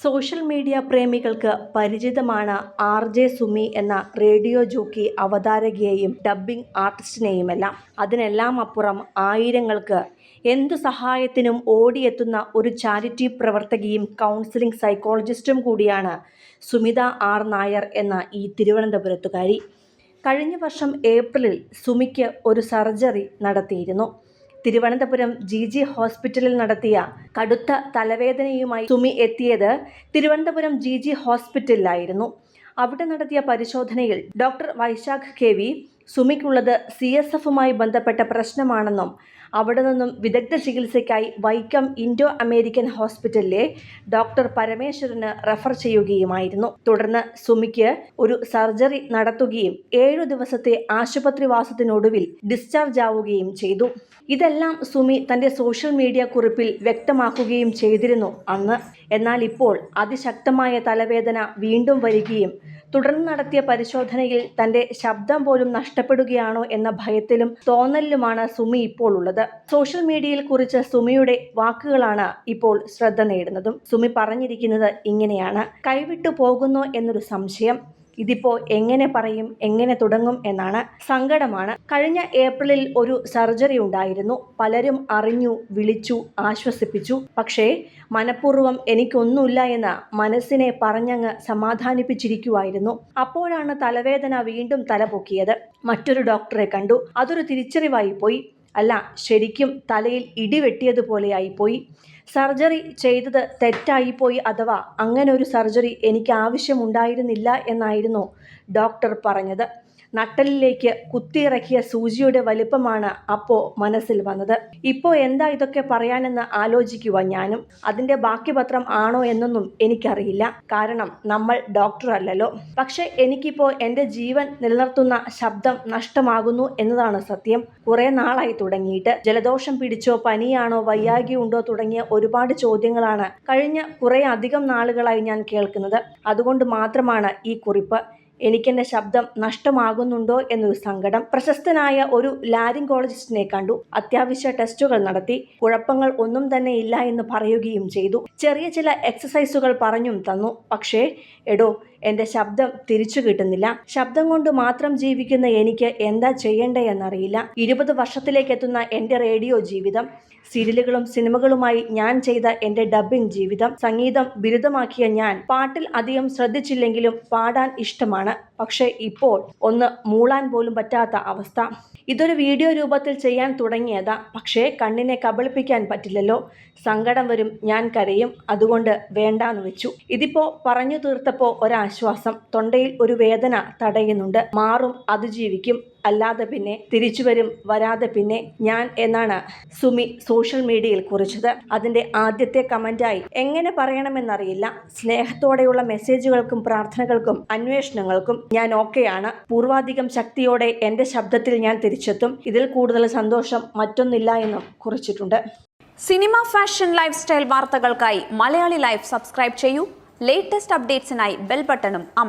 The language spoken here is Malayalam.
സോഷ്യൽ മീഡിയ പ്രേമികൾക്ക് പരിചിതമാണ് ആർ.ജെ. സുമി എന്ന റേഡിയോ ജോക്കി അവതാരകയെയും ഡബ്ബിംഗ് ആർട്ടിസ്റ്റിനെയുമെല്ലാം. അതിനെല്ലാം അപ്പുറം ആയിരങ്ങൾക്ക് എന്തു സഹായത്തിനും ഓടിയെത്തുന്ന ഒരു ചാരിറ്റി പ്രവർത്തകയും കൗൺസിലിംഗ് സൈക്കോളജിസ്റ്റും കൂടിയാണ് സുമിത ആർ. നായർ എന്ന ഈ തിരുവനന്തപുരത്തുകാരി. കഴിഞ്ഞ വർഷം ഏപ്രിലിൽ സുമിക്ക് ഒരു സർജറി നടത്തിയിരുന്നു. തിരുവനന്തപുരം ജി ഹോസ്പിറ്റലിൽ നടത്തിയ കടുത്ത തലവേദനയുമായി സുമി എത്തിയത് തിരുവനന്തപുരം ജി ഹോസ്പിറ്റലിലായിരുന്നു. അവിടെ നടത്തിയ പരിശോധനയിൽ ഡോക്ടർ വൈശാഖ് കെ.വി. സുമിക്കുള്ളത് CSFുമായി ബന്ധപ്പെട്ട പ്രശ്നമാണെന്നും അവിടെ നിന്നും വിദഗ്ധ ചികിത്സയ്ക്കായി വൈക്കം ഇൻഡോ അമേരിക്കൻ ഹോസ്പിറ്റലിലെ ഡോക്ടർ പരമേശ്വരന് റെഫർ ചെയ്യുകയുമായിരുന്നു. തുടർന്ന് സുമിക്ക് ഒരു സർജറി നടത്തുകയും 7 ദിവസത്തെ ആശുപത്രിവാസത്തിനൊടുവിൽ ഡിസ്ചാർജ് ആവുകയും ചെയ്തു. ഇതെല്ലാം സുമി തന്റെ സോഷ്യൽ മീഡിയ കുറിപ്പിൽ വ്യക്തമാക്കുകയും ചെയ്തിരുന്നു അന്ന്. എന്നാൽ ഇപ്പോൾ അതിശക്തമായ തലവേദന വീണ്ടും വരികയും തുടർന്ന് നടത്തിയ പരിശോധനയിൽ തന്റെ ശബ്ദം പോലും നഷ്ടപ്പെടുകയാണോ എന്ന ഭയത്തിലും തോന്നലിലുമാണ് സുമി ഇപ്പോൾ ഉള്ളത്. സോഷ്യൽ മീഡിയയിൽ കുറിച്ച സുമിയുടെ വാക്കുകളാണ് ഇപ്പോൾ ശ്രദ്ധ നേടുന്നതും. സുമി പറഞ്ഞിരിക്കുന്നത് ഇങ്ങനെയാണ്: കൈവിട്ടു പോകുന്നോ എന്നൊരു സംശയം. ഇതിപ്പോ എങ്ങനെ പറയും, എങ്ങനെ തുടങ്ങും എന്നാണ്. സങ്കടമാണ്. കഴിഞ്ഞ ഏപ്രിലിൽ ഒരു സർജറി ഉണ്ടായിരുന്നു. പലരും അറിഞ്ഞു, വിളിച്ചു, ആശ്വസിപ്പിച്ചു. പക്ഷേ മനഃപൂർവ്വം എനിക്കൊന്നുമില്ല എന്ന് മനസ്സിനെ പറഞ്ഞങ്ങ് സമാധാനിപ്പിച്ചിരിക്കുവായിരുന്നു. അപ്പോഴാണ് തലവേദന വീണ്ടും തലപൊക്കിയത്. മറ്റൊരു ഡോക്ടറെ കണ്ടു. അതൊരു തിരിച്ചറിവായി പോയി. അല്ല, ശരിക്കും തലയിൽ ഇടിവെട്ടിയതുപോലെയായിപ്പോയി. സർജറി ചെയ്തത് തെറ്റായിപ്പോയി, അഥവാ അങ്ങനെ ഒരു സർജറി എനിക്ക് ആവശ്യമുണ്ടായിരുന്നില്ല എന്നായിരുന്നു ഡോക്ടർ പറഞ്ഞത്. നട്ടലിലേക്ക് കുത്തിയിറക്കിയ സൂചിയുടെ വലിപ്പമാണ് അപ്പോൾ മനസ്സിൽ വന്നത്. ഇപ്പോൾ എന്താ ഇതൊക്കെ പറയാനെന്ന് ആലോചിക്കുക ഞാനും. അതിൻ്റെ ബാക്കി പത്രം ആണോ എന്നൊന്നും എനിക്കറിയില്ല. കാരണം നമ്മൾ ഡോക്ടർ അല്ലല്ലോ. പക്ഷെ എനിക്കിപ്പോൾ എൻ്റെ ജീവൻ നിലനിർത്തുന്ന ശബ്ദം നഷ്ടമാകുന്നു എന്നതാണ് സത്യം. കുറേ നാളായി തുടങ്ങിയിട്ട്. ജലദോഷം പിടിച്ചോ, പനിയാണോ, വയ്യാകിയുണ്ടോ തുടങ്ങിയ ഒരുപാട് ചോദ്യങ്ങളാണ് കഴിഞ്ഞ കുറേ അധികം നാളുകളായി ഞാൻ കേൾക്കുന്നത്. അതുകൊണ്ട് മാത്രമാണ് ഈ കുറിപ്പ്. എനിക്കെൻ്റെ ശബ്ദം നഷ്ടമാകുന്നുണ്ടോ എന്നൊരു സങ്കടം. പ്രശസ്തനായ ഒരു ലാരിംഗോളജിസ്റ്റിനെ കണ്ടു. അത്യാവശ്യ ടെസ്റ്റുകൾ നടത്തി. കുഴപ്പങ്ങൾ ഒന്നും തന്നെ ഇല്ല എന്ന് പറയുകയും ചെയ്തു. ചെറിയ ചില എക്സസൈസുകൾ പറഞ്ഞും തന്നു. പക്ഷേ എടോ, എൻ്റെ ശബ്ദം തിരിച്ചു കിട്ടുന്നില്ല. ശബ്ദം കൊണ്ട് മാത്രം ജീവിക്കുന്ന എനിക്ക് എന്താ ചെയ്യണ്ടേ എന്നറിയില്ല. 20 വർഷത്തിലേക്ക് എത്തുന്ന എൻ്റെ റേഡിയോ ജീവിതം, സീരിയലുകളും സിനിമകളുമായി ഞാൻ ചെയ്ത എൻ്റെ ഡബ്ബിംഗ് ജീവിതം, സംഗീതം ബിരുദമാക്കിയ ഞാൻ പാട്ടിൽ അധികം ശ്രദ്ധിച്ചില്ലെങ്കിലും പാടാൻ ഇഷ്ടമാണ്. പക്ഷേ ഇപ്പോൾ ഒന്ന് മൂളാൻ പോലും പറ്റാത്ത അവസ്ഥ. ഇതൊരു വീഡിയോ രൂപത്തിൽ ചെയ്യാൻ തുടങ്ങിയതാ. പക്ഷേ കണ്ണിനെ കബളിപ്പിക്കാൻ പറ്റില്ലല്ലോ. സങ്കടം വരും, ഞാൻ കരയും. അതുകൊണ്ട് വേണ്ടാന്ന് വെച്ചു. ഇതിപ്പോ പറഞ്ഞു തീർത്തപ്പോൾ ഒരാശ്വാസം. തൊണ്ടയിൽ ഒരു വേദന തടയുന്നുണ്ട്. മാറും, അതിജീവിക്കും. അല്ലാതെ പിന്നെ തിരിച്ചു വരും, വരാതെ പിന്നെ ഞാൻ എന്നാണ് സുമി സോഷ്യൽ മീഡിയയിൽ കുറിച്ചത്. അതിൻ്റെ ആദ്യത്തെ കമന്റായി എങ്ങനെ പറയണമെന്നറിയില്ല. സ്നേഹത്തോടെയുള്ള മെസ്സേജുകൾക്കും പ്രാർത്ഥനകൾക്കും അന്വേഷണങ്ങൾക്കും ഞാൻ ഓക്കെയാണ്. പൂർവാധികം ശക്തിയോടെ എൻ്റെ ശബ്ദത്തിൽ ഞാൻ തിരിച്ചെത്തും. ഇതിൽ കൂടുതൽ സന്തോഷം മറ്റൊന്നില്ല എന്നും കുറിച്ചിട്ടുണ്ട്. സിനിമ, ഫാഷൻ, ലൈഫ് സ്റ്റൈൽ വാർത്തകൾക്കായി മലയാളി ലൈഫ് സബ്സ്ക്രൈബ് ചെയ്യൂ. ലേറ്റസ്റ്റ് അപ്ഡേറ്റ്സിനായി ബെൽ ബട്ടണും അമർത്തുക.